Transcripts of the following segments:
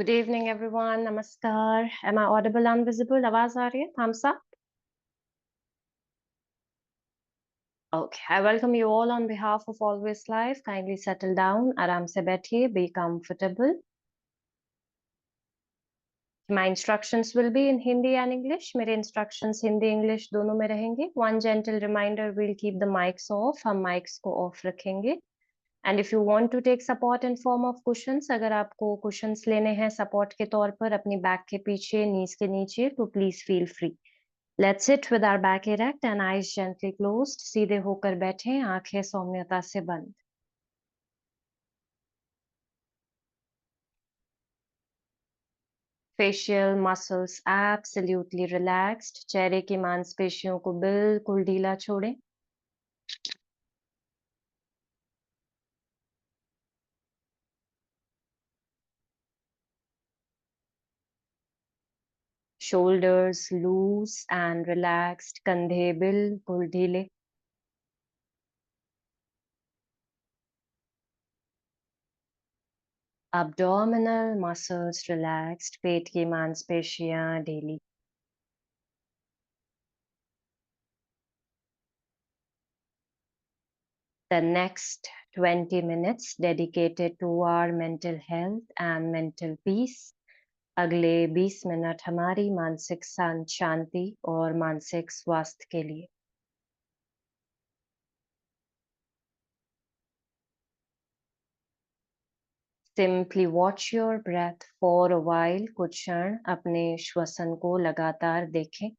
Good evening, everyone. Namaskar. Am I audible and visible? आवाज आ रही है? Thumbs up. Okay. I welcome you all on behalf of Always Life. Kindly settle down. आराम से बैठिए. Be comfortable. My instructions will be in Hindi and English. मेरे instructions Hindi, English दोनों में रहेंगे. One gentle reminder: we'll keep the mics off. हम mics को off रखेंगे. And if you want to take support in form of cushions, अगर आपको cushions लेने हैं support के तौर पर अपनी back के पीछे, knees के नीचे, तो please feel free. Let's sit with our back erect and eyes gently closed. सीधे होकर बैठें, आंखें सौम्यता से बंद. Facial muscles absolutely relaxed. चेहरे की मांसपेशियों को बिल्कुल ढीला छोड़ें. Shoulders loose and relaxed. कंधे बिल्कुल ढीले. Abdominal muscles relaxed. पेट की मांसपेशियां ढीली. The next 20 minutes dedicated to our mental health and mental peace. अगले 20 मिनट हमारी मानसिक शांति और मानसिक स्वास्थ्य के लिए. Simply watch your breath for a while. कुछ क्षण अपने श्वसन को लगातार देखें.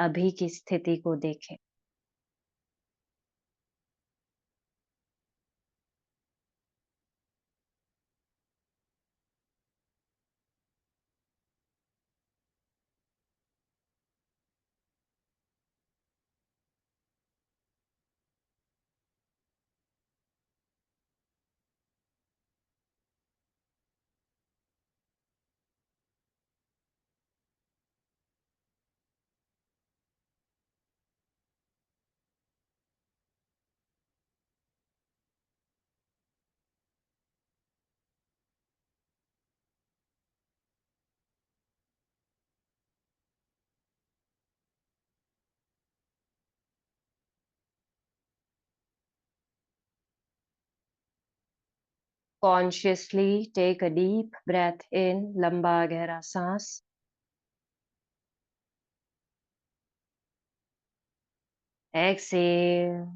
अभी की स्थिति को देखें. Consciously take a deep breath in. लंबा गहरा सांस. Exhale.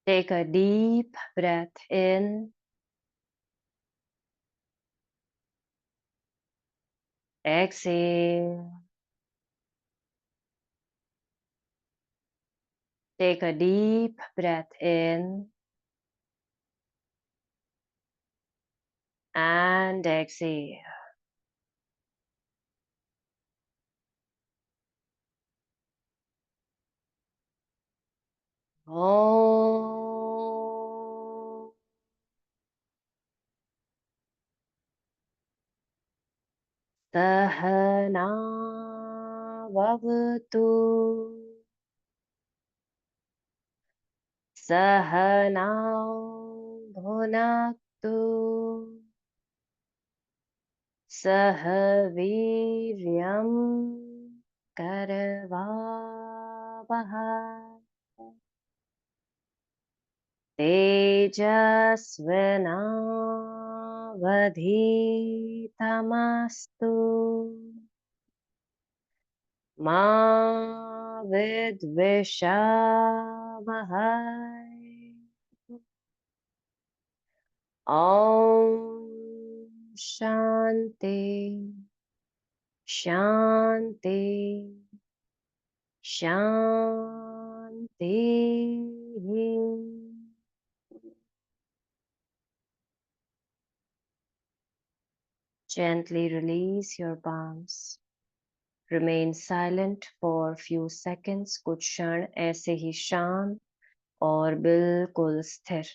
Take a deep breath in. Exhale. Take a deep breath in and exhale. Om. Sahana Vavatu. Sahanao Bhunaktu. Sahaviryam Karavavahai. Tejasvinavadhitamastu. Ma vidvishavahai. Om Shanti Shanti Shanti. Gently release your palms. Remain silent for few seconds. कुछ क्षण ऐसे ही शांत और बिल्कुल स्थिर.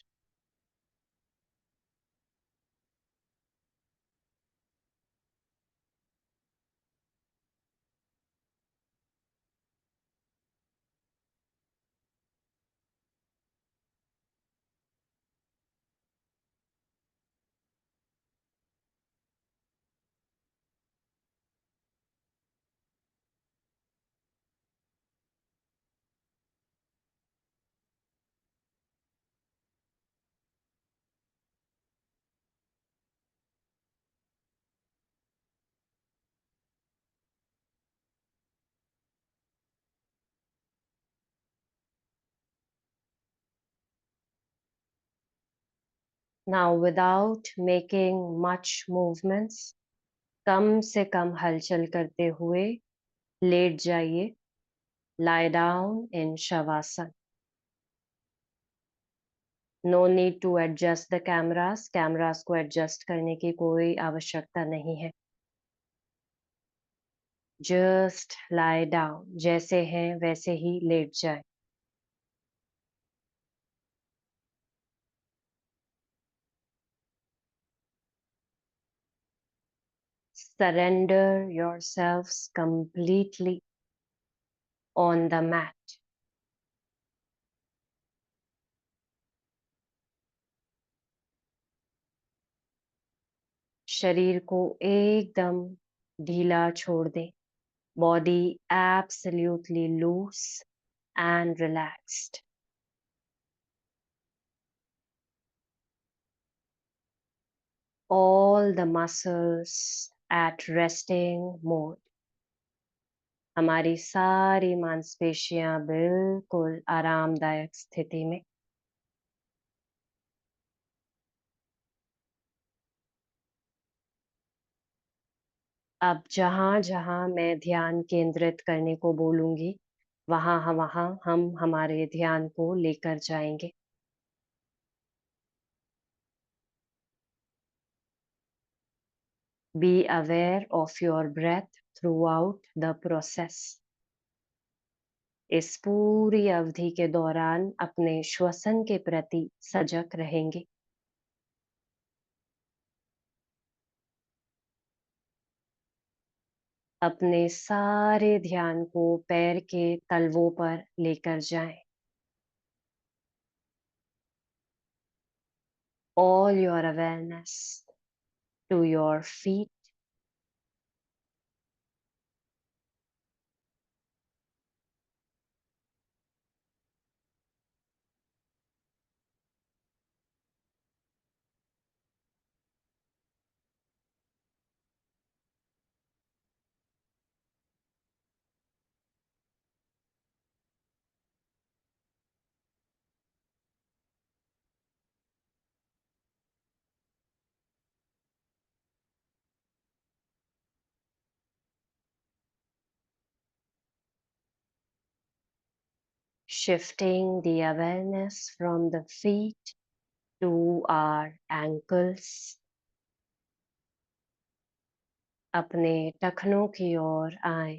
Now, without making much movements, कम से कम हलचल करते हुए लेट जाइए. Lie down in Shavasana. No need to adjust the cameras. Cameras को adjust करने की कोई आवश्यकता नहीं है. Just lie down. जैसे हैं वैसे ही लेट जाए. Surrender yourselves completely on the mat. शरीर को एकदम ढीला छोड़ दें. Body absolutely loose and relaxed. All the muscles at resting mode. हमारी सारी मांसपेशियां बिल्कुल आरामदायक स्थिति में. अब जहां जहां मैं ध्यान केंद्रित करने को बोलूंगी, वहां हम हमारे ध्यान को लेकर जाएंगे. Be aware of your breath throughout the process. इस पूरी अवधि के दौरान अपने श्वसन के प्रति सजग रहेंगे. अपने सारे ध्यान को पैर के तलवों पर लेकर जाएं. All your awareness to your feet. Shifting the awareness from the feet to our ankles. अपने टखनों की ओर आए.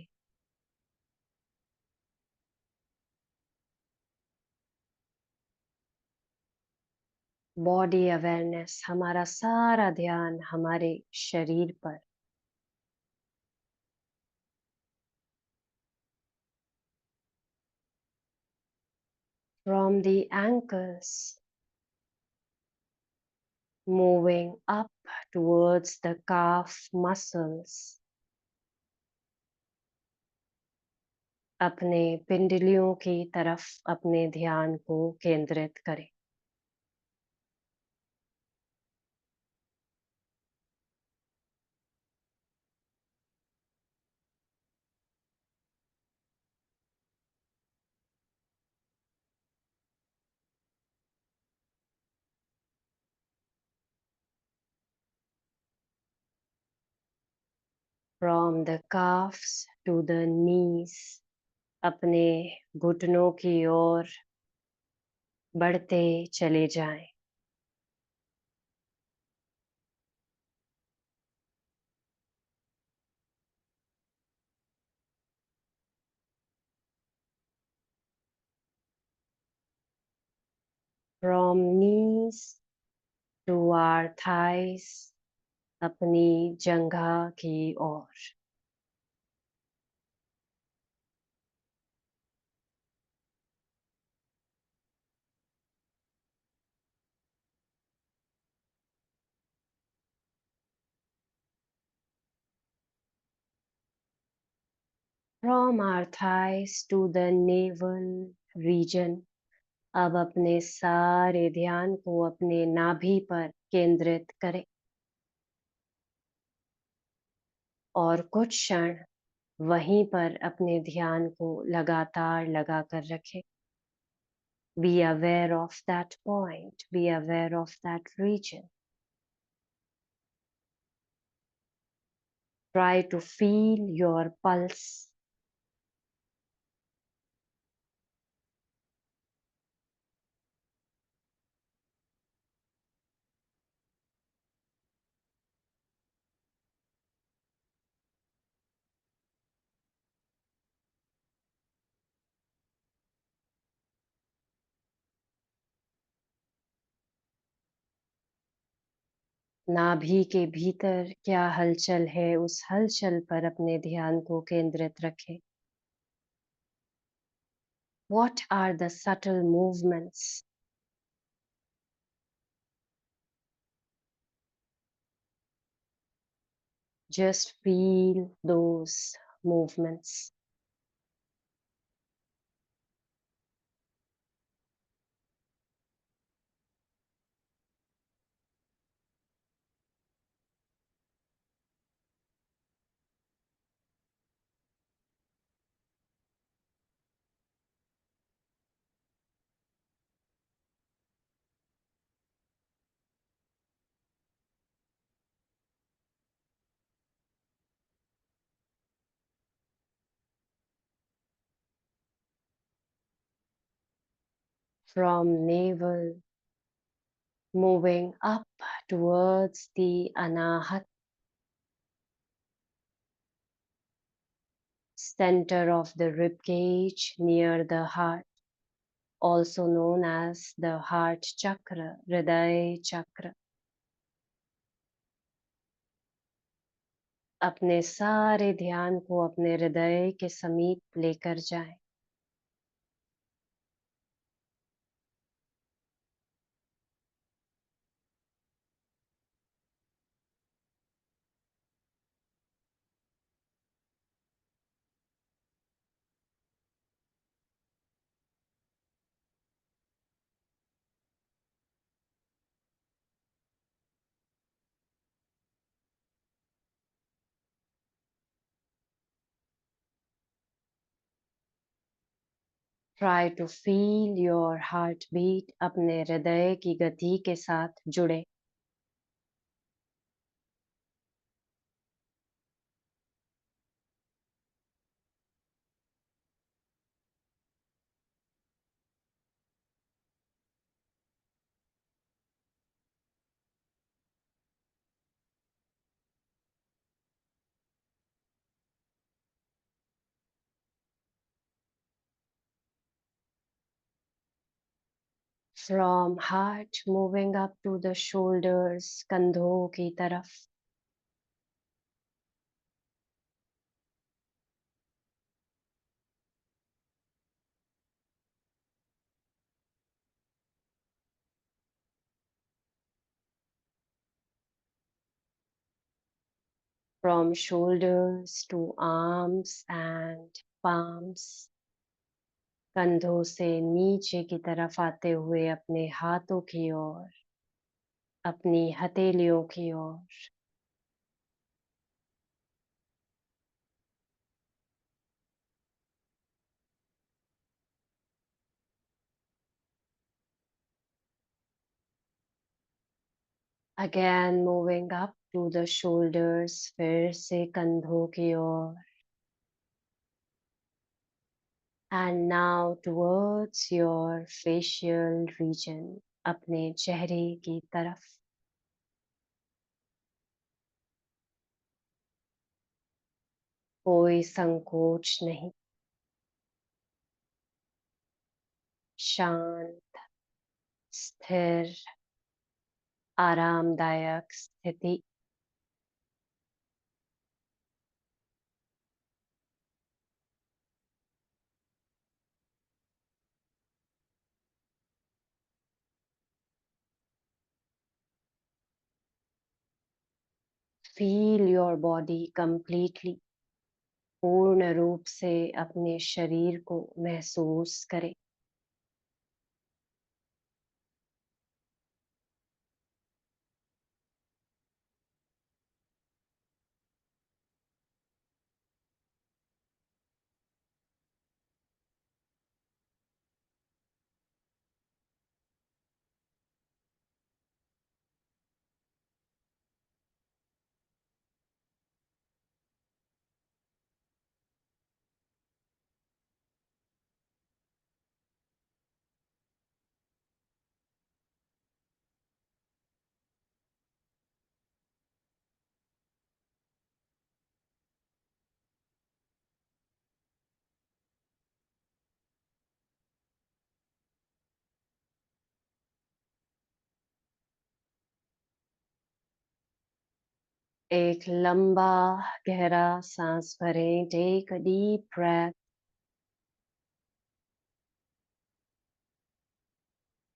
बॉडी अवेयरनेस, हमारा सारा ध्यान हमारे शरीर पर. From the ankles, moving up towards the calf muscles. अपने पिंडलियों की तरफ अपने ध्यान को केंद्रित करें. From the calves to the knees, अपने घुटनों की ओर बढ़ते चले जाएं. From knees to our thighs, अपनी जंघा की ओर. From our thighs to the navel region, अब अपने सारे ध्यान को अपने नाभि पर केंद्रित करें. और कुछ क्षण वहीं पर अपने ध्यान को लगातार लगाकर रखें. Be aware of that point. Be aware of that region. Try to feel your pulse. नाभि के भीतर क्या हलचल है, उस हलचल पर अपने ध्यान को केंद्रित रखें. What are the subtle movements? Just feel those movements. From navel, moving up towards the anahat, center of the rib cage near the heart, also known as the heart chakra, Hriday chakra. अपने सारे ध्यान को अपने हृदय के समीप लेकर जाएं. Try to feel your heartbeat अपने हृदय की गति के साथ जुड़े. From heart moving up to the shoulders, कंधों की तरफ. From shoulders to arms and palms. कंधों से नीचे की तरफ आते हुए अपने हाथों की ओर, अपनी हथेलियों की ओर. Again moving up to the shoulders, फिर से कंधों की ओर. And now towards your facial region, अपने चेहरे की तरफ. कोई संकोच नहीं. शांत, स्थिर, आरामदायक स्थिति. Feel your body completely. पूर्ण रूप से अपने शरीर को महसूस करें. एक लंबा गहरा सांस भरें. Take a deep breath.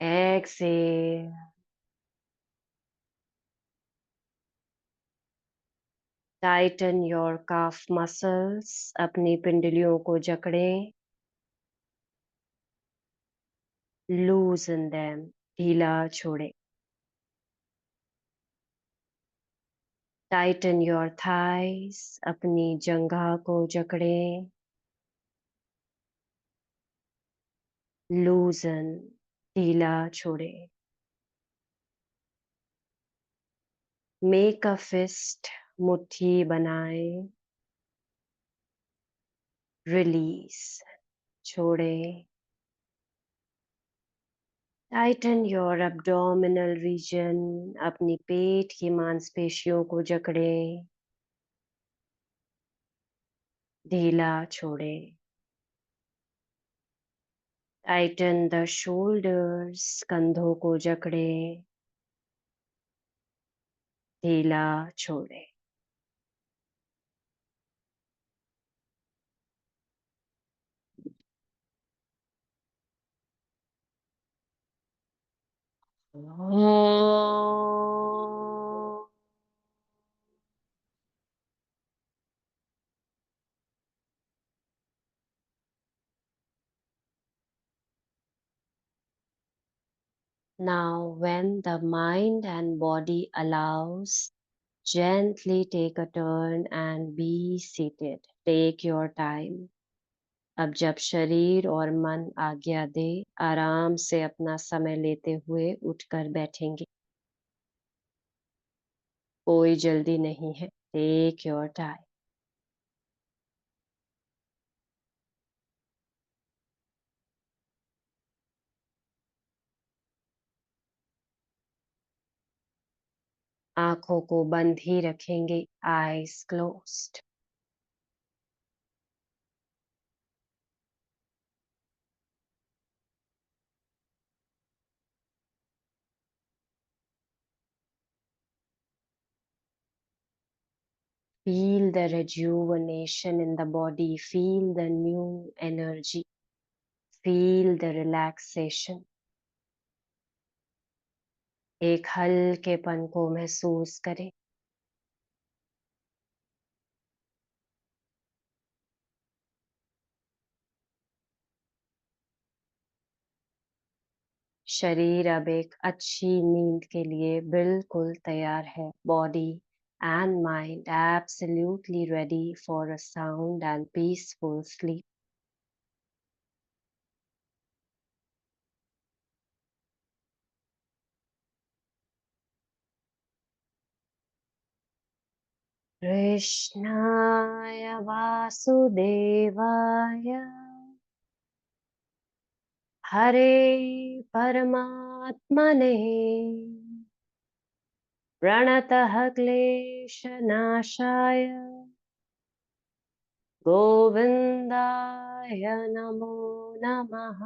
Exhale. Tighten your calf muscles. अपनी पिंडलियों को जकड़ें. Loosen them. ढीला छोड़ें. Tighten your thighs. अपनी जंघा को जकड़ें. Loosen. ढीला छोड़ें. Make a fist. मुट्ठी बनाएं. Release. छोड़ें. Tighten your abdominal region. अपनी पेट की मांसपेशियों को जकड़ें. ढीला छोड़ें. Tighten the shoulders. कंधों को जकड़ें. ढीला छोड़ें. Now, when the mind and body allows, gently take a turn and be seated. Take your time. अब जब शरीर और मन आज्ञा दे, आराम से अपना समय लेते हुए उठकर बैठेंगे. कोई जल्दी नहीं है. Take your time. आंखों को बंद ही रखेंगे. Eyes closed. Feel the rejuvenation in the body. Feel the new energy. Feel the relaxation. एक हल्केपन को महसूस करें. शरीर अब एक अच्छी नींद के लिए बिल्कुल तैयार है. Body and mind absolutely ready for a sound and peaceful sleep. कृष्णाय वासुदेवाय हरे परमात्मने प्रणतः क्लेशनाशाय गोविन्दाय नमो नमः.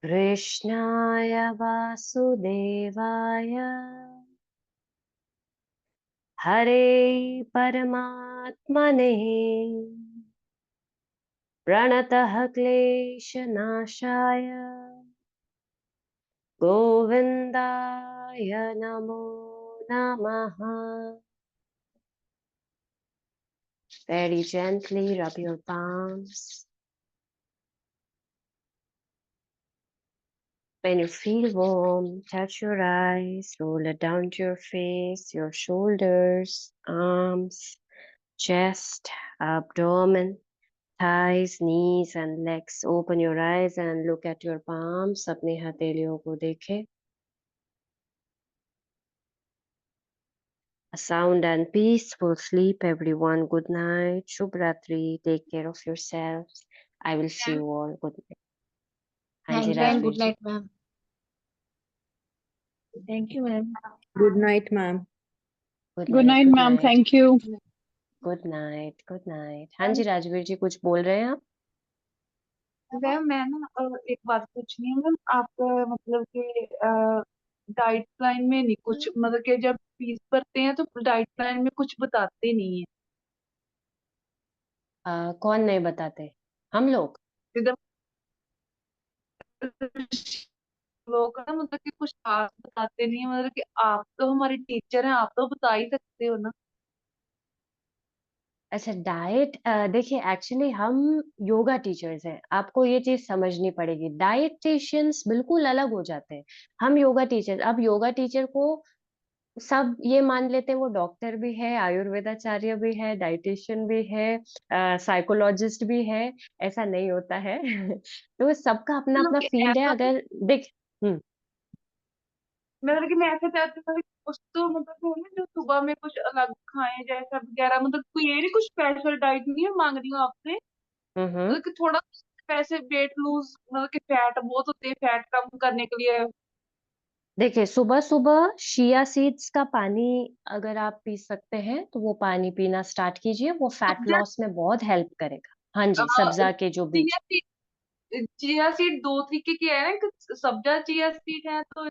कृष्णाय वासुदेवाय हरे परमात्मने प्रणतः क्लेशनाशाय गोविन्दाय नमो नमः. Very gently rub your palms. When you feel warm, touch your eyes, roll it down to your face, your shoulders, arms, chest, abdomen, thighs, knees and legs. Open your eyes and look at your palms. अपनी हथेलियों को देखें. A sound and peaceful sleep, everyone. Good night. Shubh Ratri. Take care of yourselves. I will see you all. Good night. हाँ जी Thank you, Rajveer good जी. night, ma'am. Thank you, ma'am. Good night, ma'am. Good night, ma'am. Thank you. Good night. Good night. हाँ जी राजवीर जी, कुछ बोल रहे हैं आप? Ma'am मैं ना एक बात पूछनी है मैम. आप मतलब कि डाइट प्लान में नहीं कुछ, मतलब कि जब फीस भरते हैं तो डाइट प्लान में कुछ बताते नहीं है कौन नहीं बताते? हम लोग। एकदम। लोग ना मतलब कि कुछ खास बताते नहीं है, मतलब कि आप तो हमारे टीचर हैं, आप तो बता ही सकते हो ना। अच्छा, डाइट, देखिए एक्चुअली हम योगा टीचर्स हैं, आपको ये चीज समझनी पड़ेगी। डाइटिशियंस बिल्कुल अलग हो जाते हैं। हम योगा टीचर, अब योगा टीचर को सब ये मान लेते हैं वो डॉक्टर भी है, आयुर्वेदाचार्य भी है, डाइटिशियन भी है, साइकोलॉजिस्ट भी है। ऐसा नहीं होता है। तो सबका अपना मतलब अपना कि फील्ड है। ऐसा अगर देख, हम्म, मतलब कि मैं ऐसा चाहती हूँ कि कुछ तो मतलब कि है ना, जो सुबह में कुछ अलग खाएं जैसा वगैरह, मतलब कोई ये नहीं, कुछ स्पेशल डाइट नहीं है मांग रही हूँ आपसे। हम्म। मतलब कि थोड़ा वैसे वेट लूज, मतलब कि फैट बहुत होते हैं, फैट कम करने के लिए। देखिए, सुबह सुबह शिया सीड्स का पानी अगर आप पी सकते हैं तो वो पानी पीना स्टार्ट कीजिए, वो फैट सब्जा लॉस में बहुत हेल्प करेगा। हाँ जी, सब्जा के जो चिया बीज। सीड, चिया सीड दो तरीके के है ना, एक सब्जा चिया सीड है तो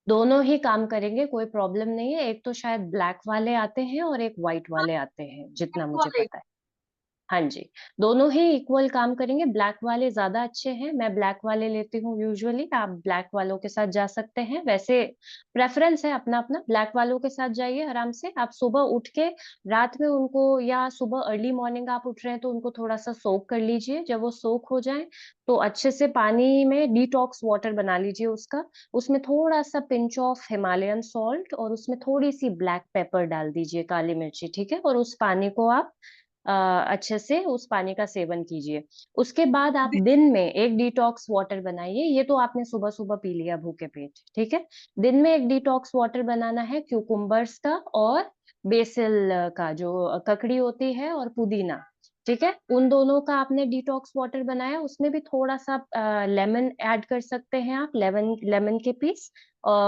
दोनों ही काम करेंगे, कोई प्रॉब्लम नहीं है। एक तो शायद ब्लैक वाले आते हैं और एक वाइट वाले आते हैं, जितना मुझे वाले। पता है। हाँ जी, दोनों ही इक्वल काम करेंगे। ब्लैक वाले ज्यादा अच्छे हैं, मैं ब्लैक वाले लेती हूँ यूजुअली। आप ब्लैक वालों के साथ जा सकते हैं, वैसे प्रेफरेंस है अपना अपना। ब्लैक वालों के साथ जाइए आराम से। आप सुबह उठ के रात में उनको, या सुबह अर्ली मॉर्निंग आप उठ रहे हैं तो उनको थोड़ा सा सोक कर लीजिए। जब वो सोक हो जाए तो अच्छे से पानी में डिटॉक्स वाटर बना लीजिए उसका। उसमें थोड़ा सा पिंच ऑफ हिमालयन सॉल्ट और उसमें थोड़ी सी ब्लैक पेपर डाल दीजिए, काली मिर्ची, ठीक है। और उस पानी को आप अच्छे से उस पानी का सेवन कीजिए। उसके बाद आप दिन में एक डिटॉक्स वाटर बनाइए। ये तो आपने सुबह सुबह पी लिया भूखे पेट, ठीक है। दिन में एक डिटॉक्स वाटर बनाना है क्यूकुम्बर्स का और बेसिल का, जो ककड़ी होती है, और पुदीना, ठीक है। उन दोनों का आपने डिटॉक्स वाटर बनाया, उसमें भी थोड़ा सा लेमन ऐड कर सकते हैं आप, लेमन लेमन के पीस।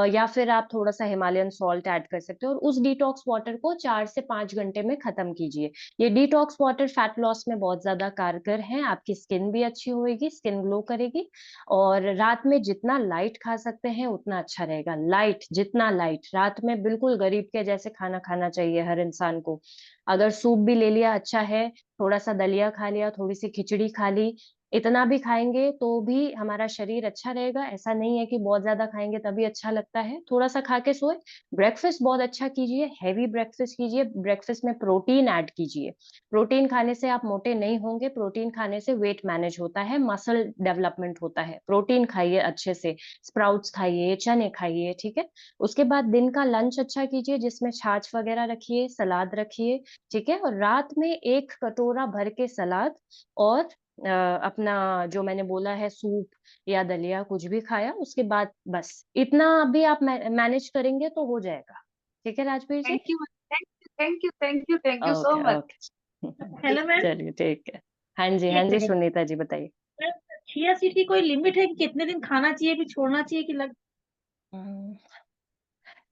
या फिर आप थोड़ा सा हिमालयन सॉल्ट ऐड कर सकते हो, और उस डिटॉक्स वाटर को 4 से 5 घंटे में खत्म कीजिए। ये डिटॉक्स वाटर फैट लॉस में बहुत ज्यादा कारगर है। आपकी स्किन भी अच्छी होएगी, स्किन ग्लो करेगी। और रात में जितना लाइट खा सकते हैं उतना अच्छा रहेगा। लाइट, जितना लाइट रात में, बिल्कुल गरीब के जैसे खाना खाना चाहिए हर इंसान को। अगर सूप भी ले लिया अच्छा है, थोड़ा सा दलिया खा लिया, थोड़ी सी खिचड़ी खा ली, इतना भी खाएंगे तो भी हमारा शरीर अच्छा रहेगा। ऐसा नहीं है कि बहुत ज्यादा खाएंगे तभी अच्छा लगता है। थोड़ा सा खा के सोए। ब्रेकफास्ट बहुत अच्छा कीजिए, हैवी ब्रेकफास्ट कीजिए। ब्रेकफास्ट में प्रोटीन ऐड कीजिए। प्रोटीन खाने से आप मोटे नहीं होंगे, प्रोटीन खाने से वेट मैनेज होता है, मसल डेवलपमेंट होता है। प्रोटीन खाइए अच्छे से, स्प्राउट्स खाइए, चने खाइए, ठीक है। उसके बाद दिन का लंच अच्छा कीजिए, जिसमें छाछ वगैरह रखिए, सलाद रखिए, ठीक है। और रात में एक कटोरा भर के सलाद, और अपना जो मैंने बोला है सूप या दलिया कुछ भी खाया, उसके बाद बस इतना भी आप मैनेज करेंगे तो हो जाएगा। ठीक है Rajveer ji. Thank you, thank you, thank you, thank you, thank you so okay much. Okay. Hello ma'am. चलिए ठीक है। हाँ जी, हाँ एक जी, सेकंड सुनीता जी बताइए। मैम, चिया सीड की कोई लिमिट है कि कितने दिन खाना चाहिए फिर छोड़ना चाहिए कि लग?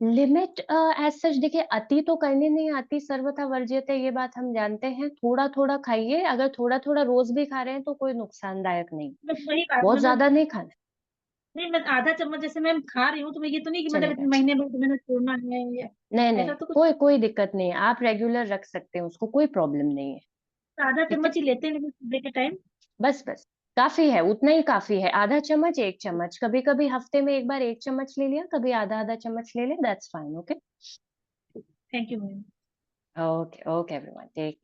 लिमिट एज सच देखिए, अति तो करनी नहीं आती, सर्वथा वर्ज्यते, ये बात हम जानते हैं। थोड़ा थोड़ा खाइए, अगर थोड़ा थोड़ा रोज भी खा रहे हैं तो कोई नुकसानदायक नहीं। बस वही बात, बहुत मतलब ज्यादा नहीं खाना। नहीं, मैं आधा चम्मच जैसे मैम खा रही हूँ तो मैं ये तो नहीं कि मतलब चलेगा इतने जी। महीने में तो मैंने छोड़ना है नहीं नहीं, ऐसा तो कुछ। कोई कोई दिक्कत नहीं है, आप रेगुलर रख सकते हैं उसको, कोई प्रॉब्लम नहीं है। आधा ठीक है, चम्मच ही लेते हैं लेकिन सुबह के टाइम। बस बस काफी है, उतना ही काफी है। आधा चम्मच, एक चम्मच, कभी कभी हफ्ते में एक बार एक चम्मच ले लिया, कभी आधा आधा चम्मच ले ले, that's fine. Okay thank you ma'am. Okay okay everyone, take